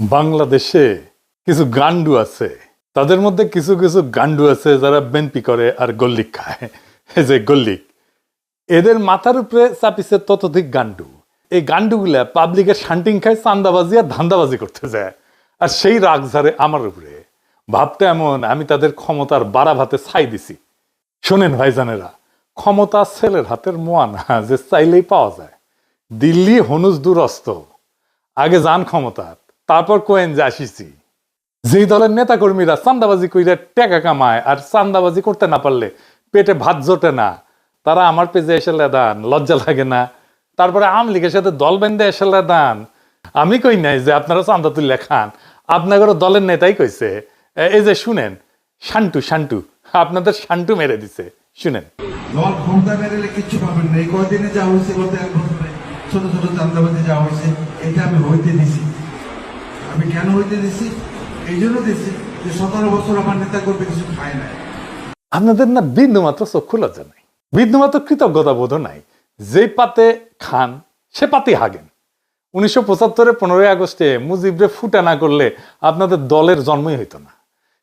বাংলাদেশে কিছু গান্ডু আছে, তাদের মধ্যে কিছু কিছু গান্ডু আছে যারা বেনপি করে আর গল্লিক খায়। এই যে গল্লিক, এদের মাথার উপরে চাপিছে ততোধিক গান্ডু। এই গান্ডুগুলা পাবলিকের শান্টিং খায়, চান্দাবাজি আর ধান্দাবাজি করতে যায়, আর সেই রাগ ঝাড়ে আমার উপরে। ভাবতে এমন আমি তাদের ক্ষমতার বাড়া ভাতে ছাই দিছি। শোনেন ভাইজানেরা, ক্ষমতা ছেলের হাতের মোয়া না যে চাইলেই পাওয়া যায়। দিল্লি হনুজ দুরস্ত, আগে যান ক্ষমতার, তারপর কোয়েন যে আসিছি। যেই দলের নেতা কর্মীরা চান্দাবাজি কইরা টাকা কামায় আর চান্দাবাজি করতে না পারলে পেটে ভাত জোটে না, তারা আমার পেজে এসে লেদান, লজ্জা লাগে না? তারপরে আওয়ামী লীগের সাথে দল বেঁধে এসে লেদান। আমি কই নাই যে আপনারা চান্দা তুলে খান, আপনাদের দলের নেতাই কইছে। এই যে শুনেন, শান্টু শান্টু আপনাদের শান্টু মেরে দিছে, শুনেন। দল ক্ষমতা মেরেলে কিচ্ছু পাবেন না। এই কয়দিনে যা হয়েছে, গত এক বছরে ছোট ছোট চান্দাবাজি যা হয়েছে, এটা আমি হইতে দিছি। আমি কেন হইতে দিছি? এই জন্য দিছি যে 17 বছর আমার নেতা করবে কিছু খায় নাই। আপনাদের না বিন্দু মাত্র চক্ষু লজ্জা নাই, বিন্দু মাত্র কৃতজ্ঞতা বোধ নাই। যে পাতে খান সে পাতে হাগেন। 1975 15ই আগস্টে মুজিবরে ফুটা না করলে আপনাদের দলের জন্মই হইতো না।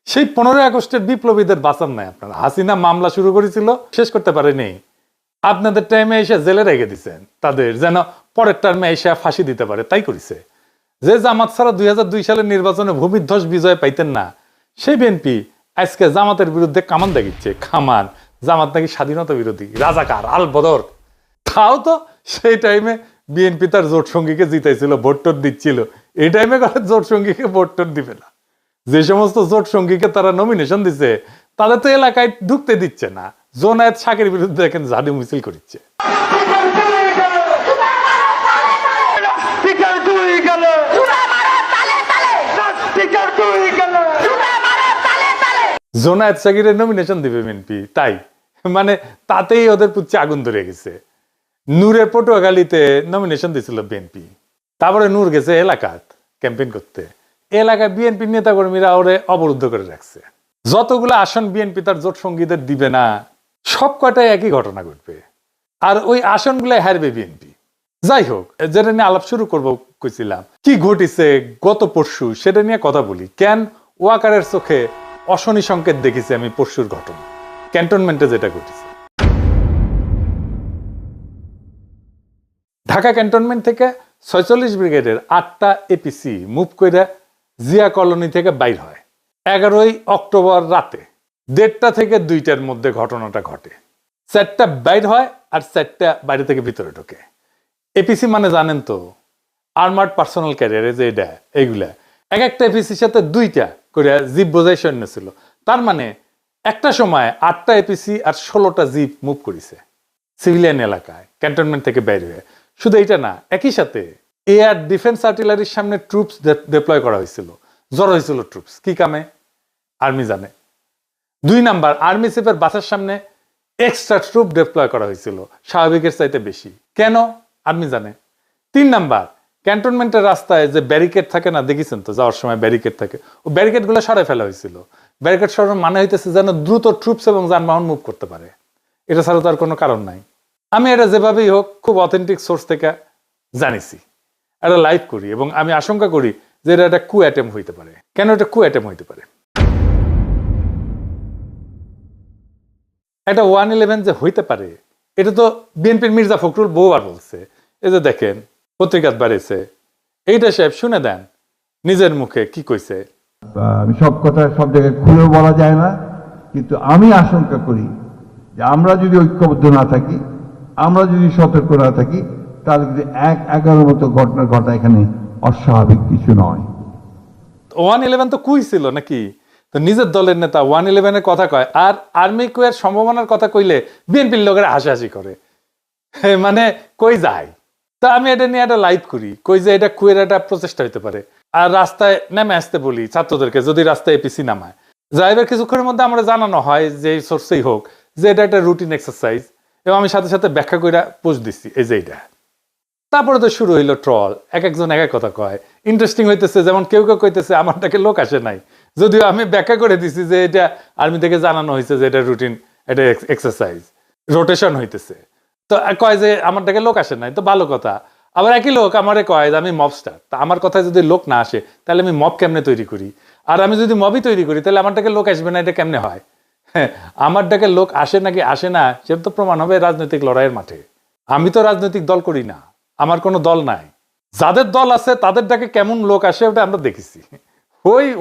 সেই 15ই আগস্টের বিপ্লবীদের বাঁচান নাই আপনারা। হাসিনা মামলা শুরু করেছিল, শেষ করতে পারেনি। আপনাদের টাইমে এসে জেলে রেখে দিচ্ছেন তাদের, যেন পরের টার্মে এসে ফাঁসি দিতে পারে, তাই করেছে। যে জামাত ছাড়া 2002 সালের নির্বাচনে ভূমিধ্বস বিজয় পাইতেন না, সেই বিএনপি আজকে জামাতের বিরুদ্ধে কামান দাগিচ্ছে। খামান জামাত নাকি স্বাধীনতা বিরোধী, রাজাকার, আল বদর। তাও তো সেই টাইমে বিএনপি তার জোট সঙ্গীকে জিতাইছিল, ভোট টোট দিচ্ছিল। এই টাইমে করে জোট সঙ্গীকে ভোট টোট দিবে না। যে সমস্ত জোট সঙ্গীকে তারা নমিনেশন দিচ্ছে, তাদের তো এলাকায় ঢুকতে দিচ্ছে না। জোনায়েত শাকের বিরুদ্ধে দেখেন ঝাড়ু মিছিল করছে। জোনায়েত শাকিরের নমিনেশন দিবে বিএনপি, তাই মানে তাতেই ওদের পুচ্ছে আগুন ধরে গেছে। নূরের পটুয়াখালীতে নমিনেশন দিয়েছিল বিএনপি, তারপরে নূর গেছে এলাকাত ক্যাম্পেইন করতে। এলাকায় বিএনপি নেতা কর্মীরা ওরে অবরুদ্ধ করে রাখছে। যতগুলো আসন বিএনপি তার জোট সঙ্গীদের দিবে না, সব কটাই একই ঘটনা ঘটবে, আর ওই আসনগুলাই হারবে বিএনপি। যাই হোক, যেটা নিয়ে আলাপ শুরু করবো কইছিলাম, কি ঘটিছে গত পরশু সেটা নিয়ে কথা বলি। কেন ওয়াকারের চোখে অশনি সংকেত দেখেছি আমি পরশুর ঘটনা, ক্যান্টনমেন্টে যেটা ঘটেছে। ঢাকা ক্যান্টনমেন্ট থেকে 46 ব্রিগেডের 8টা এপিসি মুভ করে জিয়া কলোনি থেকে বাইর হয় 11ই অক্টোবর রাতে 1:30 থেকে 2টার মধ্যে ঘটনাটা ঘটে। 4টা বাইর হয় আর 4টা বাইরে থেকে ভিতরে ঢোকে। এপিসি মানে জানেন তো, আর্মার্ড পার্সোনাল ক্যারিয়ারে, যে এটা এইগুলা এক একটা এপিসির সাথে 2টা করে জিপ বোঝাই সৈন্য ছিল। তার মানে একটা সময় 8টা এপিসি আর 16টা জিপ মুভ করেছে সিভিলিয়ান এলাকায় ক্যান্টনমেন্ট থেকে বাইরে হয়ে। শুধু এটা না, একই সাথে এয়ার ডিফেন্স আর্টিলারির সামনে ট্রুপস ডিপ্লয় করা হয়েছিল। জড়ো হয়েছিল ট্রুপস, কি কামে আর্মি জানে। 2 নাম্বার, আর্মি চিফের বাসার সামনে এক্সট্রা ট্রুপ ডিপ্লয় করা হয়েছিল, স্বাভাবিকের চাইতে বেশি। কেন আর্মি জানে। 3 নাম্বার, ক্যান্টনমেন্টের রাস্তায় যে ব্যারিকেড থাকে না, দেখেছেন তো যাওয়ার সময় ব্যারিকেড থাকে, ও ব্যারিকেড গুলো সরাই ফেলা হয়েছিল। ব্যারিকেড সরানোর মানে হইতেছে যেন দ্রুত ট্রুপস এবং যানবাহন মুভ করতে পারে। এটা ছাড়া তার কোনো কারণ নাই। আমি এটা যেভাবেই হোক খুব অথেন্টিক সোর্স থেকে জানিছি, এটা লাইভ করি, এবং আমি আশঙ্কা করি যে এটা একটা কু অ্যাটেম্প হইতে পারে। কেন এটা কু অ্যাটেম্প হইতে পারে? একটা 111 যে হইতে পারে, এটা তো বিএনপির মির্জা ফখরুল বহুবার বলছে। এই যে দেখেন পত্রিকাত বাড়িছে, এইটা সাহেব শুনে দেন নিজের মুখে কি কইছে। আমি সব কথা সব জায়গায় খুলে বলা যায় না, কিন্তু আমি আশঙ্কা করি যে আমরা যদি ঐক্যবদ্ধ না থাকি, আমরা যদি সতর্ক না থাকি, তাহলে কিন্তু 1-11 মতো ঘটনা ঘটা এখানে অস্বাভাবিক কিছু নয়। 111 তো কুই ছিল নাকি? তো নিজের দলের নেতা 111-এর কথা কয়, আর আর্মি কুয়ের সম্ভাবনার কথা কইলে বিএনপির লোকেরা হাসাহাসি করে। মানে কই যায়। তা আমি এটা নিয়ে একটা লাইভ করি, কই যে এটা কুয়ের একটা প্রচেষ্টা হইতে পারে। আর রাস্তায় নেমে আসতে বলি ছাত্রদেরকে, যদি রাস্তায় এপিসি নামায়। যাইবার কিছুক্ষণের মধ্যে আমরা জানানো হয় যে সোর্সেই হোক যে এটা একটা রুটিন এক্সারসাইজ, এবং আমি সাথে সাথে ব্যাখ্যা করে পোস্ট দিচ্ছি এই যে এটা। তারপরে তো শুরু হইলো ট্রল, এক একজন এক এক কথা কয়। ইন্টারেস্টিং হইতেছে, যেমন কেউ কেউ কইতেছে আমারটাকে লোক আসে নাই, যদিও আমি ব্যাখ্যা করে দিছি যে এটা আর্মি থেকে জানানো হয়েছে যে এটা রুটিন, এটা এক্সারসাইজ, রোটেশন হইতেছে। তো কয় যে আমারটাকে লোক আসে নাই, তো ভালো কথা। আবার একই লোক আমারে কয় যে আমি মবস্টার, তা আমার কথায় যদি লোক না আসে তাহলে আমি মব কেমনে তৈরি করি, আর আমি যদি মবই তৈরি করি তাহলে আমার ডাকে লোক আসবে না, এটা কেমনে হয়? হ্যাঁ, আমার ডাকে লোক আসে নাকি আসে না সেটা তো প্রমাণ হবে রাজনৈতিক লড়াইয়ের মাঠে। আমি তো রাজনৈতিক দল করি না, আমার কোনো দল নাই। যাদের দল আছে তাদের ডাকে কেমন লোক আসে ওটা আমরা দেখেছি,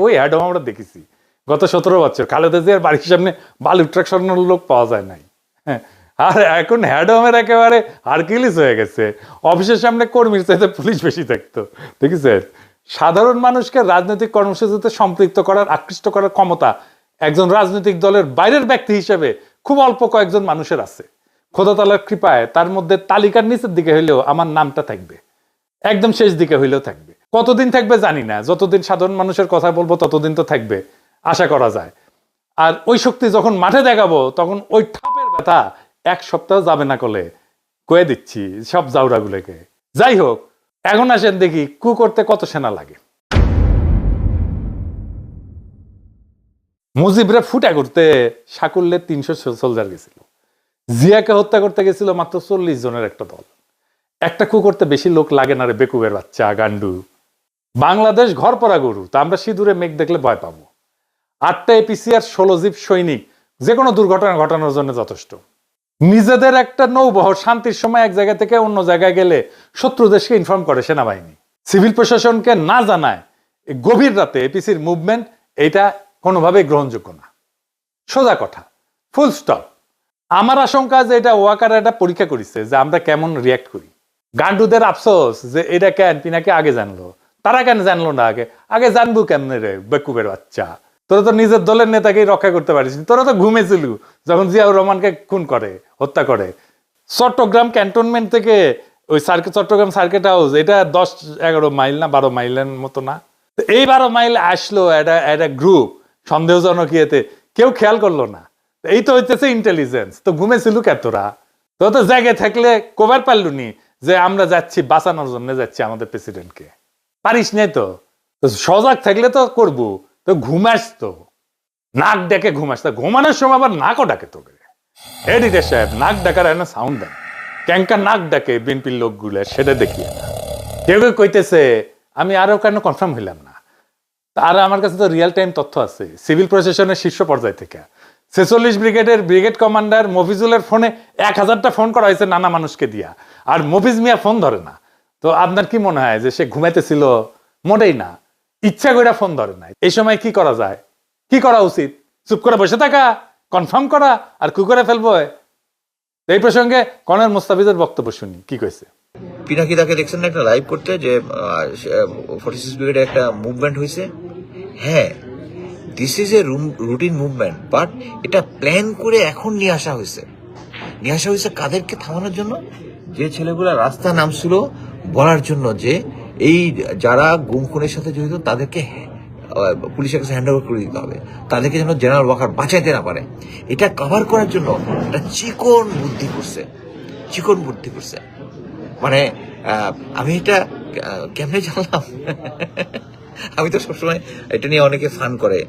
ওই অ্যাডম আমরা দেখেছি গত 17 বছর। খালেদা জিয়ার বাড়ির সামনে বালু ট্রাক সরানোর লোক পাওয়া যায় নাই। হ্যাঁ, আর এখন হ্যাডমের একেবারে হারকিলিস হয়ে গেছে, অফিসের সামনে কর্মীর চাইতে পুলিশ বেশি থাকতো। দেখেছেন, সাধারণ মানুষকে রাজনৈতিক কর্মসূচিতে সম্পৃক্ত করার, আকৃষ্ট করার ক্ষমতা একজন রাজনৈতিক দলের বাইরের ব্যক্তি হিসেবে খুব অল্প কয়েকজন মানুষের আছে। খোদা তাআলার কৃপায় তার মধ্যে তালিকার নিচের দিকে হইলেও আমার নামটা থাকবে, একদম শেষ দিকে হইলেও থাকবে। কতদিন থাকবে জানি না, যতদিন সাধারণ মানুষের কথা বলবো ততদিন তো থাকবে আশা করা যায়। আর ওই শক্তি যখন মাঠে দেখাবো তখন ওই ঠাপের ব্যথা 1 সপ্তাহ যাবে না, কলে কয়ে দিচ্ছি সব জাউরাগুলোকে। যাই হোক, এখন আসেন দেখি কু করতে কত সেনা লাগে। মুজিবরে ফুটা করতে সাকুল্যে 300 সোলজার গেছিল, জিয়াকে হত্যা করতে গেছিল মাত্র 40 জনের একটা দল। একটা কু করতে বেশি লোক লাগে না রে বেকুবের বাচ্চা গান্ডু। বাংলাদেশ ঘর পড়া গরু, তা আমরা সিঁদুরে মেঘ দেখলে ভয় পাবো। 8টা এপিসি আর 16 জিপ সৈনিক যে কোনো দুর্ঘটনা ঘটানোর জন্য যথেষ্ট। নিজেদের একটা নৌবহর শান্তির সময় এক জায়গা থেকে অন্য জায়গায় গেলে শত্রু দেশকে ইনফর্ম করে সেনাবাহিনী, সিভিল প্রশাসনকে না জানায় গভীর রাতে এপিসির মুভমেন্ট, এটা কোনোভাবেই গ্রহণযোগ্য না। সোজা কথা, ফুল স্টপ। আমার আশঙ্কা যে এটা ওয়াকার একটা পরীক্ষা করেছে যে আমরা কেমন রিয়াক্ট করি। গান্ডুদের আফসোস যে এটা কেন পিনাকে আগে জানলো, তারা কেন জানলো না আগে? আগে জানবো কেমনে রে বেকুবের বাচ্চা, তোরা তো নিজের দলের নেতাকেই রক্ষা করতে পারিস, তোরা তো ঘুমেছিল যখন জিয়াউর রহমানকে খুন করে, হত্যা করে। চট্টগ্রাম ক্যান্টনমেন্ট থেকে ওই চট্টগ্রাম সার্কিট হাউস, এটা 10-11 মাইল না 12 মাইলের মতো না? এই 12 মাইল আসলো একটা গ্রুপ সন্দেহজনক ইয়েতে, কেউ খেয়াল করলো না। এই তো হইতেছে ইন্টেলিজেন্স। তো ঘুমেছিল কে তোরা? তো তো জায়গায় থাকলে কবার পারলুনি যে আমরা যাচ্ছি বাঁচানোর জন্য, যাচ্ছি আমাদের প্রেসিডেন্টকে? পারিস নাই তো। সজাগ থাকলে তো করবো। তো ঘুমাস তো, নাক ডেকে ঘুমাস, তা ঘুমানোর সময় আবার নাকও ডাকে তোকে। এডিটর সাহেব, নাক ডাকার একটা সাউন্ড দেন, ক্যাঙ্কা নাক ডাকে বিএনপির লোকগুলো, সেটা দেখিয়ে না। কেউ কেউ কইতেছে, আমি আরো কেন কনফার্ম হইলাম না, আর আমার কাছে তো রিয়েল টাইম তথ্য আছে সিভিল প্রশাসনের শীর্ষ পর্যায় থেকে। 46 ব্রিগেডের ব্রিগেড কমান্ডার মফিজুলের ফোনে 1000টা ফোন করা হয়েছে নানা মানুষকে দিয়া, আর মফিজ মিয়া ফোন ধরে না। তো আপনার কি মনে হয় যে সে ঘুমাইতেছিল? মোটেই না, ইচ্ছা করে ফোন ধরে নাই। এই সময় কি করা যায়, কি করা উচিত? চুপ করে বসে থাকা, কনফার্ম করা, আর কি করে ফেলবো? এই প্রসঙ্গে কর্নেল মুস্তাফিজের বক্তব্য শুনি কি কইছে। পিনাকি তাকে দেখছেন না একটা লাইভ করতে, যে 46 ব্রিগেডে একটা মুভমেন্ট হয়েছে। হ্যাঁ, this is a routine movement, but এটা প্ল্যান করে এখন নিয়ে আসা হয়েছে। কাদেরকে থামানোর জন্য? যে ছেলেগুলা রাস্তা নামছিল বলার জন্য যে এই যারা গুম খুনের সাথে জড়িত তাদেরকে পুলিশের কাছে হ্যান্ড ওভার করে দিতে হবে, তাদেরকে যেন জেনারেল ওয়াকার বাঁচাইতে না পারে। এটা কভার করার জন্য একটা চিকন বুদ্ধি করছে। মানে আমি এটা কেমনে জানলাম? আমি তো সবসময় এটা নিয়ে অনেকে ফান করে,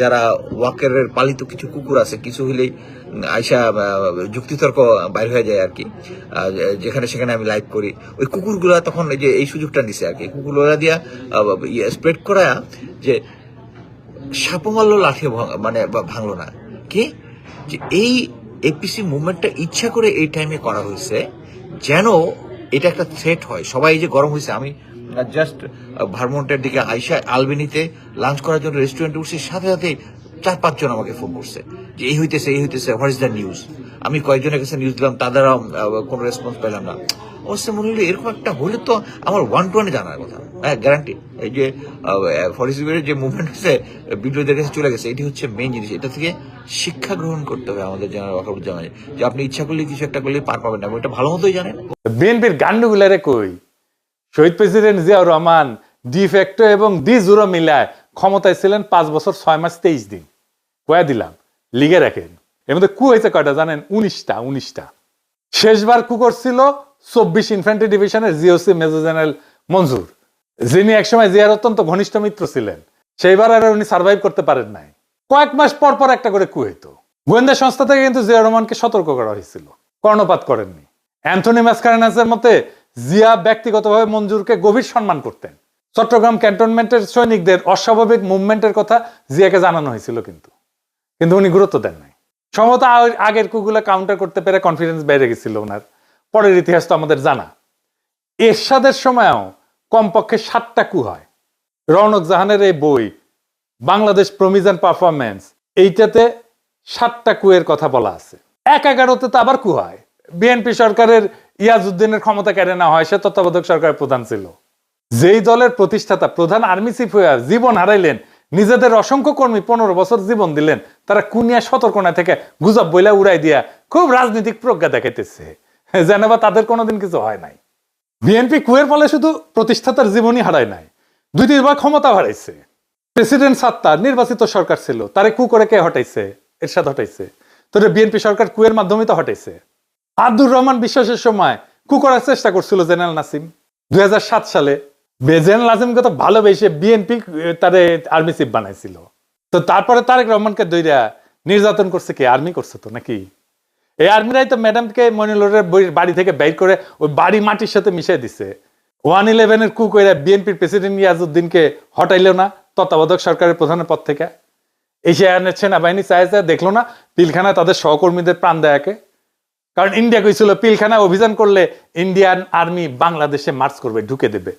যারা ওয়াকারের পালিত কিছু কুকুর আছে, কিছু হইলেই আইসা যুক্তিতর্ক বাইর হয়ে যায় আর কি, যেখানে সেখানে আমি লাইভ করি। ওই কুকুরগুলা তখন এই যে এই সুযোগটা নিছে আর কি, কুকুরগুলা দিয়া স্প্রেড করা যে সাপও মারলো লাঠি মানে ভাঙলো না, কি যে এই এপিসি মুভমেন্টটা ইচ্ছা করে এই টাইমে করা হয়েছে যেন এটা একটা থ্রেট হয়। সবাই যে গরম হয়েছে, আমি জাস্ট ভারমন্টের দিকে আইসা আলবেনিতে লাঞ্চ করার জন্য রেস্টুরেন্টে উঠছি, সাথে সাথে 4-5 জন আমাকে ফোন করছে যে এই হইতেছে হোয়াট ইজ দ্য নিউজ। আমি কয়েকজনের কাছে নিউজ দিলাম, তাদেরও কোনো রেসপন্স পেলাম না। অবশ্যই মনে হলো এরকম একটা হলে তো আমার 1-to-1 জানার কথা। হ্যাঁ, গ্যারান্টি। এই যে 46 ব্রিগেডের যে মুভমেন্ট হচ্ছে বিদ্রোহীদের কাছে চলে গেছে, এটি হচ্ছে মেইন জিনিস। এটা থেকে শিক্ষা গ্রহণ করতে হবে আমাদের জেনারেল ওয়াকারুজ্জামান, যে আপনি ইচ্ছা করলে কিছু একটা করলে পার পাবেন না, এটা ভালো মতোই জানেন। বিএনপির গান্ডুগুলারে কই, শহীদ প্রেসিডেন্ট জিয়াউর রহমান ডিফ্যাক্টো এবং ডি জুরো মিলায় ক্ষমতায় ছিলেন 5 বছর 6 মাস 23 দিন। কয়া দিলাম, লিগে রাখেন। এর মধ্যে কু হয়েছে কয়টা জানেন? 19টা। শেষবার কু করছিল 24 ইনফ্যান্ট্রি ডিভিশনের জিওসি মেজর জেনারেল মঞ্জুর, যিনি একসময় জিয়ার অত্যন্ত ঘনিষ্ঠ মিত্র ছিলেন। সেইবার আর উনি সার্ভাইভ করতে পারেন নাই। কয়েক মাস পর পর একটা করে কু হইতো। গোয়েন্দা সংস্থা থেকে কিন্তু জিয়াউর রহমানকে সতর্ক করা হয়েছিল, কর্ণপাত করেননি। অ্যান্থনি ম্যাসকারেনাসের মতে জিয়া ব্যক্তিগতভাবে মঞ্জুরকে গভীর সম্মান করতেন। চট্টগ্রাম ক্যান্টনমেন্টের সৈনিকদের অস্বাভাবিক মুভমেন্টের কথা জিয়াকে জানানো হয়েছিল, কিন্তু উনি গুরুত্ব দেন নাই। সম্ভবত আগের কুগুলা কাউন্টার করতে পেরে কনফিডেন্স বেড়ে গেছিল ওনার। পরের ইতিহাস তো আমাদের জানা। এরশাদের সময়ও কমপক্ষে 7টা কু হয়। রওনক জাহানের এই বই বাংলাদেশ প্রমিস অ্যান্ড পারফরমেন্স, এইটাতে 7টা কুয়ের কথা বলা আছে। 11-তে তো আবার কু হয়। বিএনপি সরকারের ইয়াজউদ্দিনের ক্ষমতা কেড়ে নেওয়া হয়, সে তত্ত্বাবধায়ক সরকারের প্রধান ছিল। যেই দলের প্রতিষ্ঠাতা প্রধান আর্মি চিফ হয়ে জীবন হারাইলেন, নিজেদের অসংখ্য কর্মী 15 বছর জীবন দিলেন, তারা কুনিয়া সতর্কনা থেকে গুজব বইলা উড়াই দিয়া খুব রাজনৈতিক প্রজ্ঞা দেখাইতেছে, যেন বা তাদের কোনোদিন কিছু হয় নাই। বিএনপি কুয়ের ফলে শুধু প্রতিষ্ঠাতার জীবনই হারায় নাই, 2-3 বার ক্ষমতা হারাইছে। প্রেসিডেন্ট সাত্তার নির্বাচিত সরকার ছিল, তারে কু করে কে হটাইছে? এরশাদ হটাইছে। তোরে বিএনপি সরকার কুয়ের মাধ্যমে তো হটাইছে। আব্দুর রহমান বিশ্বাসের সময় কু করার চেষ্টা করছিল জেনারেল নাসিম 2007 সালে। জেনারেল নাসিমকে তো ভালোবেসে বিএনপি তারে আর্মি চিফ বানাইছিল। তো তারপরে তারেক রহমানকে দইরা নির্যাতন করছে কে? আর্মি করছে তো নাকি? এই আর্মিরাই তো ম্যাডামকে মনিলরের বাড়ি থেকে বের করে ওই বাড়ি মাটির সাথে মিশিয়ে দিছে। 111-এর কু করে বিএনপির প্রেসিডেন্ট ইয়াজউদ্দিনকে হটাইলো না তত্ত্বাবধায়ক সরকারের প্রধানের পদ থেকে। এশিয়ানের সেনাবাহিনী চাইছে, দেখলো না পিলখানায় তাদের সহকর্মীদের প্রাণ দেয়াকে? কারণ ইন্ডিয়া কইছিল পিলখানায় অভিযান করলে ইন্ডিয়ান আর্মি বাংলাদেশে মার্চ করবে, ঢুকে দেবে।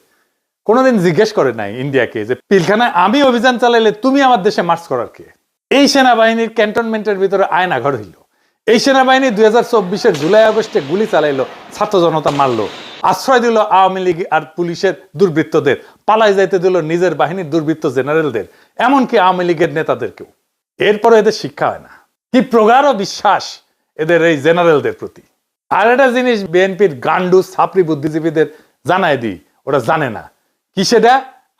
কোনোদিন জিজ্ঞেস করে নাই ইন্ডিয়াকে যে পিলখানায় আমি অভিযান চালাইলে তুমি আমার দেশে মার্চ করার কে? এই সেনাবাহিনীর ক্যান্টনমেন্টের ভিতরে আয়নাঘর হইল। এই সেনাবাহিনী 2024-এর জুলাই-আগস্টে গুলি চালাইলো, ছাত্র জনতা মারলো, আশ্রয় দিল আওয়ামী লীগ আর পুলিশের দুর্বৃত্তদের, পালাই যাইতে দিল নিজের বাহিনীর দুর্বৃত্ত জেনারেলদের, এমনকি আওয়ামী লীগের নেতাদেরকেও। এরপরে এদের শিক্ষা হয় না। কি প্রগাঢ় বিশ্বাস এদের এই জেনারেলদের প্রতি। আর একটা জিনিস বিএনপির গান্ডু ছাপরি বুদ্ধিজীবীদের জানায় দিই, ওরা জানে না কি সেটা।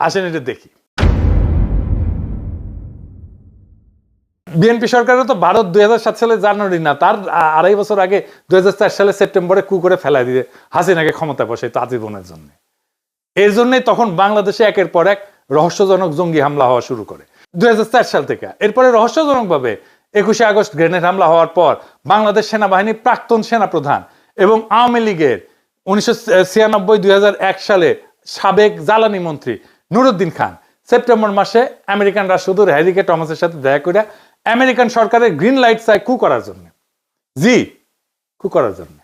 আসেন এটা দেখি। বিএনপি সরকারের তো ভারত 2007 সালে জানুয়ারি না, তার 2.5 বছর আগে 2004 সালে সেপ্টেম্বরে কু করে ফেলা দিয়ে হাসিনাকে ক্ষমতা বসাইতো আজীবনের জন্য। এর জন্যই তখন বাংলাদেশে একের পর এক রহস্যজনক জঙ্গি হামলা হওয়া শুরু করে 2004 সাল থেকে। এরপরে রহস্যজনকভাবে 21শে আগস্ট গ্রেনেড হামলা হওয়ার পর বাংলাদেশ সেনাবাহিনীর প্রাক্তন সেনাপ্রধান এবং আওয়ামী লীগের 1996-2001 সালে সাবেক জ্বালানি মন্ত্রী নুরুদ্দিন খান সেপ্টেম্বর মাসে আমেরিকান রাষ্ট্রদূত হ্যারি কে টমাসের সাথে দেখা করে আমেরিকান সরকারের গ্রিন লাইট চায় কু করার জন্য। কু করার জন্য।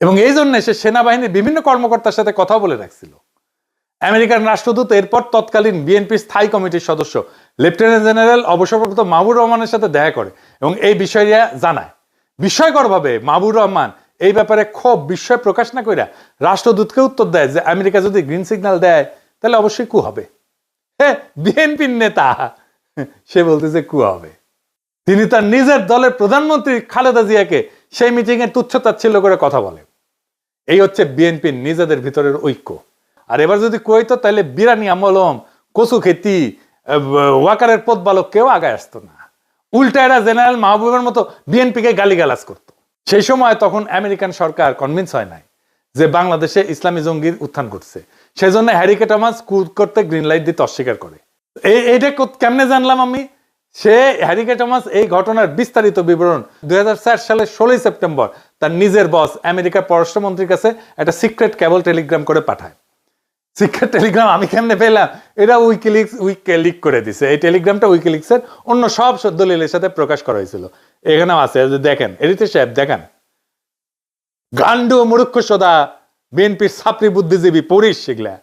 এবং এই জন্য সে সেনাবাহিনীর বিভিন্ন কর্মকর্তার সাথে কথা বলে রাখছিল। আমেরিকান রাষ্ট্রদূত এরপর তৎকালীন বিএনপি স্থায়ী কমিটির সদস্য লেফটেন্যান্ট জেনারেল অবসরপ্রাপ্ত মাহবুর রহমানের সাথে দেখা করে এবং এই বিষয়টা জানায়। বিস্ময়করভাবে মাহবুর রহমান এই ব্যাপারে খুব বিস্ময় প্রকাশ না কইরা রাষ্ট্রদূতকে উত্তর দেয় যে আমেরিকা যদি গ্রিন সিগন্যাল দেয় তাহলে অবশ্যই কু হবে। হ্যাঁ, বিএনপির নেতা সে বলতেছে কু হবে। তিনি তার নিজের দলের প্রধানমন্ত্রী খালেদা জিয়াকে সেই মিটিং এ তুচ্ছতাচ্ছিল্য করে কথা বলে। এই হচ্ছে বিএনপির নিজেদের ভিতরের ঐক্য। আর এবার যদি কইতো তাহলে বিরানি আমলম, কচু খেতি, ওয়াকারের পথবালক কেউ আগায় আসতো না। উল্টা এরা জেনারেল মাহবুবের মতো বিএনপিকে গালিগালাজ করত। সেই সময় তখন আমেরিকান সরকার কনভিন্স হয় নাই যে বাংলাদেশে ইসলামী জঙ্গির উত্থান ঘটছে। সেই জন্য হ্যারি কে টমাস কু করতে গ্রিন লাইট দিতে অস্বীকার করে। এইটা কেমনে জানলাম আমি? সে হ্যারি কে টমাস এই ঘটনার বিস্তারিত বিবরণ 2004 সালের 16 সেপ্টেম্বর তার নিজের বস আমেরিকার পররাষ্ট্রমন্ত্রীর কাছে একটা সিক্রেট কেবল টেলিগ্রাম করে পাঠায়। সিক্রেট টেলিগ্রাম আমি কেমনে পেলাম? এটা উইকিলিক করে দিছে। এই টেলিগ্রামটা উইকিলিক্সের অন্য সব দলিলের সাথে প্রকাশ করা হয়েছিল। এখানেও আছে, দেখেন এডিটর সাহেব দেখেন। গান্ডু মূর্খ সদা বিএনপির ছাত্রী বুদ্ধিজীবী পড়িস সেগুলা।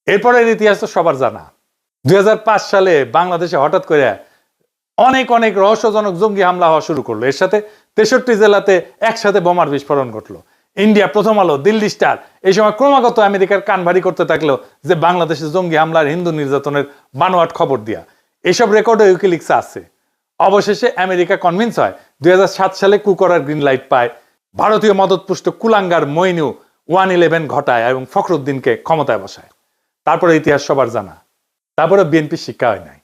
এরপরের ইতিহাস তো সবার জানা। 2005 সালে বাংলাদেশে হঠাৎ করে অনেক রহস্যজনক জঙ্গি হামলা হওয়া শুরু করলো। এর সাথে 63 জেলাতে একসাথে বোমার বিস্ফোরণ ঘটলো। ইন্ডিয়া, প্রথম আলো, দিল্লি স্টার এই সময় ক্রমাগত আমেরিকার কান ভারী করতে থাকলো যে বাংলাদেশে জঙ্গি হামলার, হিন্দু নির্যাতনের বানোয়াট খবর দিয়া। এইসব রেকর্ডে উইকিলিক্সে আছে। অবশেষে আমেরিকা কনভিন্স হয়। 2007 সালে কু করার গ্রিন লাইট পায়। ভারতীয় মদতপুষ্ট কুলাঙ্গার মইনু 111 ঘটায় এবং ফখরুদ্দিনকে ক্ষমতায় বসায়। তারপরে ইতিহাস সবার জানা। তারপরে বিএনপি শিক্ষা হয় নাই।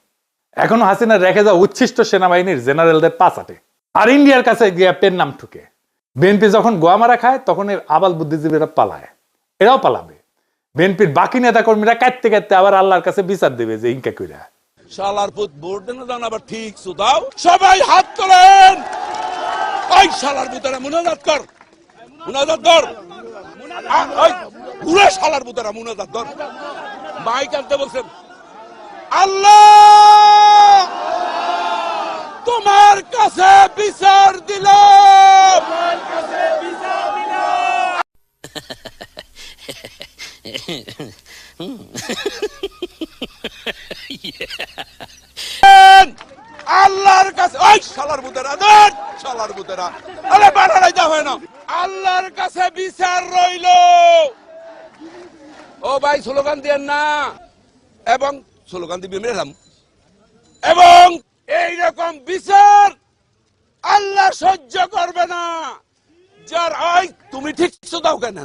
এখনো হাসিনা রেখে যাওয়া উচ্ছিষ্ট সেনাবাহিনীর জেনারেলদের পাচাটে আর ইন্ডিয়ার কাছে গিয়ে পেন নাম ঠুকে। বিএনপি যখন গোয়া মারা খায় তখন এর আবাল বুদ্ধিজীবীরা পালায়, এরাও পালাবে। বিএনপির বাকি নেতা কর্মীরা কাটতে কাটতে আবার আল্লাহর কাছে বিচার দেবে যে ইনকা কইরা শালার পুত ভোট দেন না আবার ঠিক সুদাও। সবাই হাত তোলেন। ওই শালার পুতরা মুনাজাত কর, মুনাজাত কর। ওই পুরো শালার বুতারা মুনাজাত ধর মাইক আনতে বলছেন আল্লাহ তোমার কাছে বিচার দিলাম আল্লাহর কাছে ওই শালার বুতেরা ধর শালার বুতেরা আরে বাড়াই দা হয় না আল্লাহর কাছে বিচার রইল ও ভাই স্লোগান দেন না এবং স্লোগান দিবি মেরাম এবং এই রকম বিচার আল্লাহ সহ্য করবে না যার ওই তুমি ঠিক দাও কেন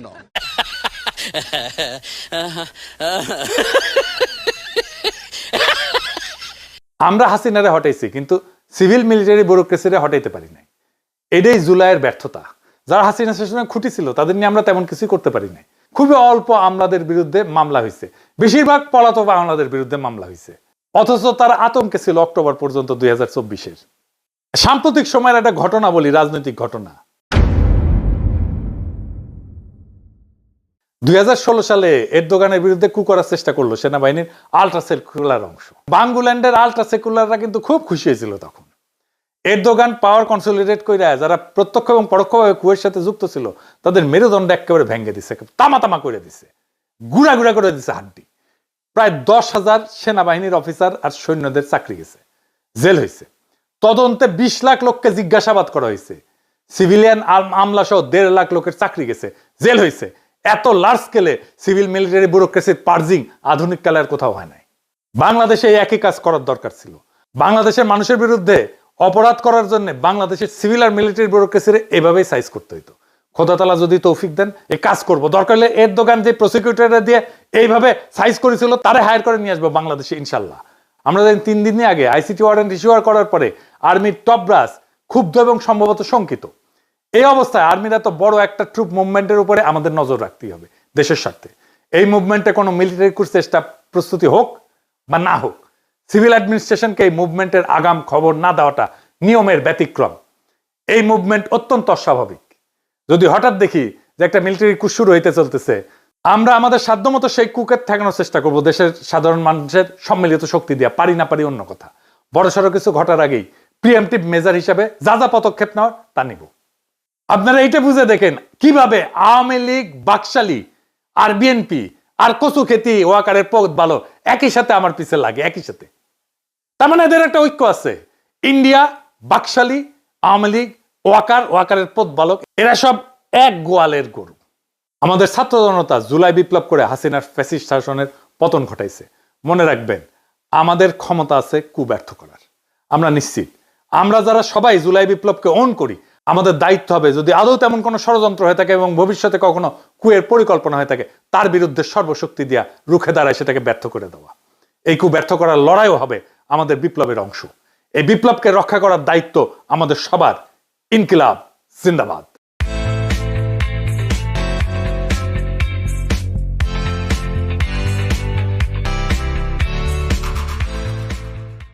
আমরা হাসিনারে হটাইছি কিন্তু সিভিল মিলিটারি ব্যুরোক্রেসিরে হটাইতে পারি নাই। এটাই জুলাইয়ের ব্যর্থতা। যারা হাসিনা শাসনে খুঁটি ছিল তাদের নিয়ে আমরা তেমন কিছুই করতে পারি নাই। খুবই অল্প আমলাদের বিরুদ্ধে মামলা হয়েছে, বেশিরভাগ পলাতক আমলাদের বিরুদ্ধে মামলা হয়েছে, অথচ তারা আতঙ্কে ছিল অক্টোবর পর্যন্ত 2024-এর। সাম্প্রতিক সময়ের একটা ঘটনা বলি, রাজনৈতিক ঘটনা। 2016 সালে এরদোগানের বিরুদ্ধে কু করার চেষ্টা করলো সেনাবাহিনীর আলট্রা সেকুলার অংশ। বাঙ্গুল্যান্ডের আলট্রা সেকুলাররা কিন্তু খুব খুশি হয়েছিল তখন। এরদোগান পাওয়ার কনসলিডেট করে যারা প্রত্যক্ষ এবং পরোক্ষভাবে কুয়ের সাথে যুক্ত ছিল তাদের মেরুদণ্ড একেবারে ভেঙে দিছে, তামা তামা করে দিছে, গুড়া গুড়া করে দিছে হাড্ডি। প্রায় 10,000 সেনাবাহিনীর অফিসার আর সৈন্যদের চাকরি গেছে, জেল হয়েছে। তদন্তে 20 লাখ লোককে জিজ্ঞাসাবাদ করা হয়েছে, সিভিলিয়ান আমলা সহ 1.5 লাখ লোকের চাকরি গেছে, জেল হয়েছে। এত লার্জ স্কেলে সিভিল মিলিটারি ব্যুরোক্রেসির পার্জিং আধুনিক কালে আর কোথাও হয় নাই। বাংলাদেশে একই কাজ করার দরকার ছিল। বাংলাদেশের মানুষের বিরুদ্ধে অপরাধ করার জন্য বাংলাদেশের সিভিল আর মিলিটারি ব্যুরোক্রেসির এভাবেই সাইজ করতে হইতো। খোদা তাআলা যদি তৌফিক দেন এই কাজ করব, দরকার হলে এরদোগান যে প্রসিকিউটররা দিয়ে এইভাবে সাইজ করেছিল তারে হায়ার করে নিয়ে আসবো বাংলাদেশে ইনশাল্লাহ। আমরা জানি 3 দিন আগে আইসিটি ওয়ারেন্ট ইস্যু করার পরে আর্মির টপ ব্রাস ক্ষুব্ধ এবং সম্ভবত শঙ্কিত। এই অবস্থায় আর্মির এত বড় একটা ট্রুপ মুভমেন্টের উপরে আমাদের নজর রাখতেই হবে দেশের স্বার্থে। এই মুভমেন্টে কোনো মিলিটারি কুর চেষ্টা প্রস্তুতি হোক বা না হোক, সিভিল অ্যাডমিনিস্ট্রেশনকে এই মুভমেন্টের আগাম খবর না দেওয়াটা নিয়মের ব্যতিক্রম। এই মুভমেন্ট অত্যন্ত অস্বাভাবিক। যদি হঠাৎ দেখি যে একটা মিলিটারি কু শুরু হইতে চলতেছে, আমরা আমাদের সাধ্যমতো সেই কুকে ঠেকানোর চেষ্টা করব দেশের সাধারণ মানুষের সম্মিলিত শক্তি দিয়া। পারি না পারি অন্য কথা, বড়সড় কিছু ঘটার আগেই প্রিএমটিভ মেজার হিসাবে যা যা পদক্ষেপ নেওয়ার তা নিব। আপনারা এইটা বুঝে দেখেন কিভাবে আওয়ামী লীগ, বাকশালী আর বিএনপি আর কচু খেতি ওয়াকারের পদ ভালো একই সাথে আমার পিছে লাগে, একই সাথে। তার মানে এদের একটা ঐক্য আছে। ইন্ডিয়া, বাকশালী, আওয়ামী লীগ, ওয়াকারের পদ বালক, এরা সব এক গোয়ালের গরু। আমাদের ছাত্র জনতা জুলাই বিপ্লব করে হাসিনার ফ্যাসিস্ট শাসনের পতন ঘটাইছে। মনে রাখবেন, আমাদের ক্ষমতা আছে কু ব্যর্থ করার। আমরা নিশ্চিত আমরা যারা সবাই জুলাই বিপ্লবকে অন করি, আমাদের দায়িত্ব হবে যদি আদৌ তেমন কোনো ষড়যন্ত্র হয়ে থাকে এবং ভবিষ্যতে কখনো কুয়ের পরিকল্পনা হয়ে থাকে তার বিরুদ্ধে সর্বশক্তি দিয়া রুখে দাঁড়ায় সেটাকে ব্যর্থ করে দেওয়া। এই কু ব্যর্থ করার লড়াইও হবে আমাদের বিপ্লবের অংশ। এই বিপ্লবকে রক্ষা করার দায়িত্ব আমাদের সবার। ইনকিলাব জিন্দাবাদ।